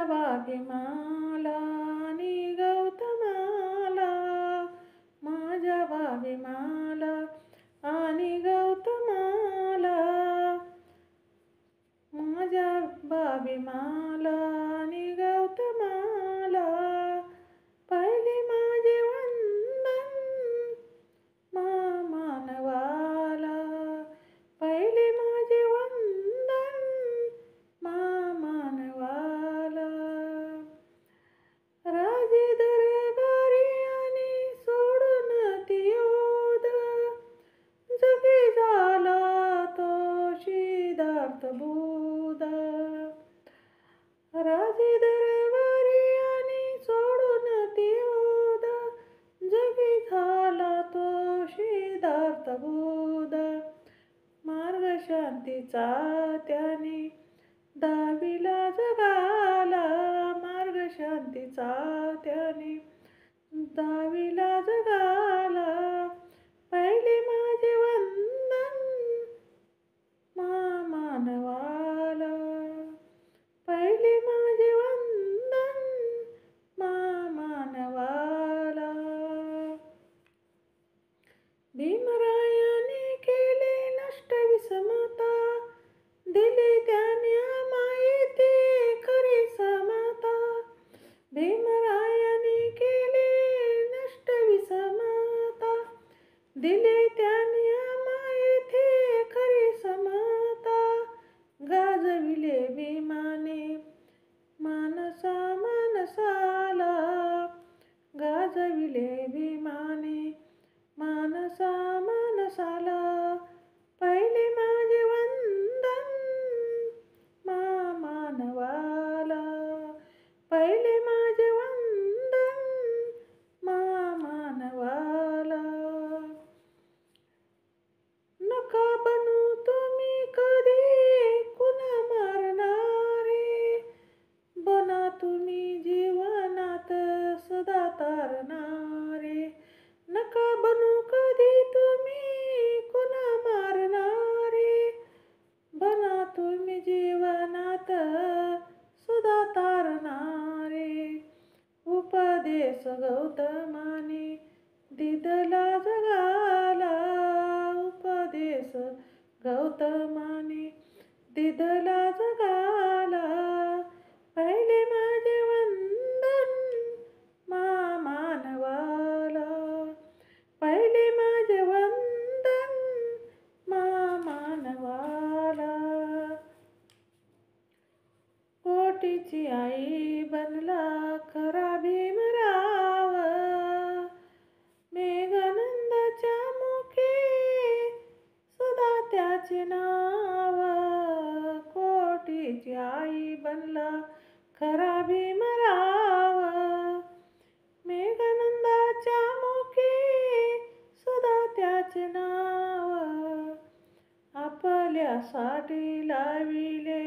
भाभीमाला आणि गौतमाला, माझ्या भाभीमाला आणि गौतमाला, माझ्या भाभीमाला आणि गौतमाला, पहिले माझे वंदन मानवाला, पहिले माझे वंदन मानवाला. राजे दरबारी आणि सोडून तियोद, जगी झाला तो सिद्धार्थ बुध. राजे दरबारी आणि सोडून तियोद, जगी झाला तो सिद्धार्थ बुध. मार्ग शांतीचा त्याने दाविला जगाला, मार्ग शांतीचा त्याने दाविला जगाला, पहिले माझे वंदन मानवाला, पहिले माझे वंदन मानवाला. भीमरायाने केले नष्ट विषमता, दिली त्याने माहिती खरी समता. भीमरायाने केले नष्ट विषमता, दिली त्याने माहिती खरी समता. गाजविले भीमाने मानसा मानसाला, गाजविले भीमाने मानसा मानसाला, पहिले माझे वंदन मानवाला, पहिले माझे वंदन मानवाला. नका बनू तुम्ही कधी कुणा मारणारे, बना तुम्ही जीवनात सदा तारणारे. नका बनू कधी तुम्ही कुणा मारणारे, बना तुम्ही जीवनात सदा तारणारे. उपदेश गौतमाने दिदला जगाला, उपदेश गौतमाने दिदला जगाला, पहिले माझे वंदन मानवाला, पहिले माझे वंदन मानवाला. कोटीची आई बनला खरा भीमराव, मेघनंदाच्या मुखे सदा त्याचे नाव. कोटीची आई बनला खरा भीमराव, मेघनंदाच्या मुखे सदा त्याचे नाव. आपल्यासाठी लाविले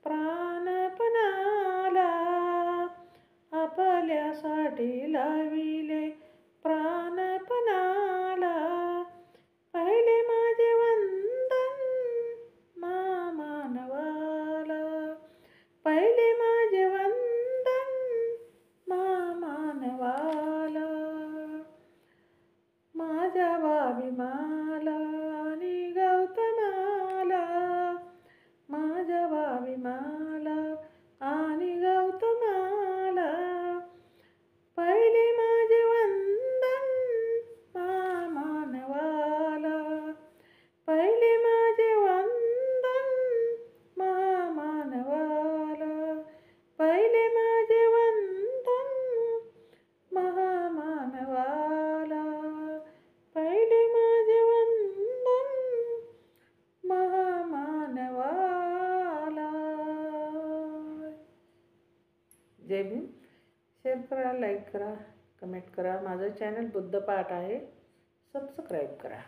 प्राणपणाला, आपल्यासाठी लाविले प्राणपणाला, पहिले माझे वंदन मानवाला, पहिले माझे वंदन मानवाला. माझ्या भाभीमाला आणि गौतमाला, माझ्या भाभीमाला आणि गौतमाला, पहिले माझे वंदन मानवाला, पहिले माझे वंदन मानवाला, पहिले माझे वंदन मानवाला, पहिले माझे वंदन मानवाला. जय भीम. शेअर करा, लाईक करा, कमेंट करा. माझं चॅनल बुद्धपाठ आहे, सबस्क्राईब करा.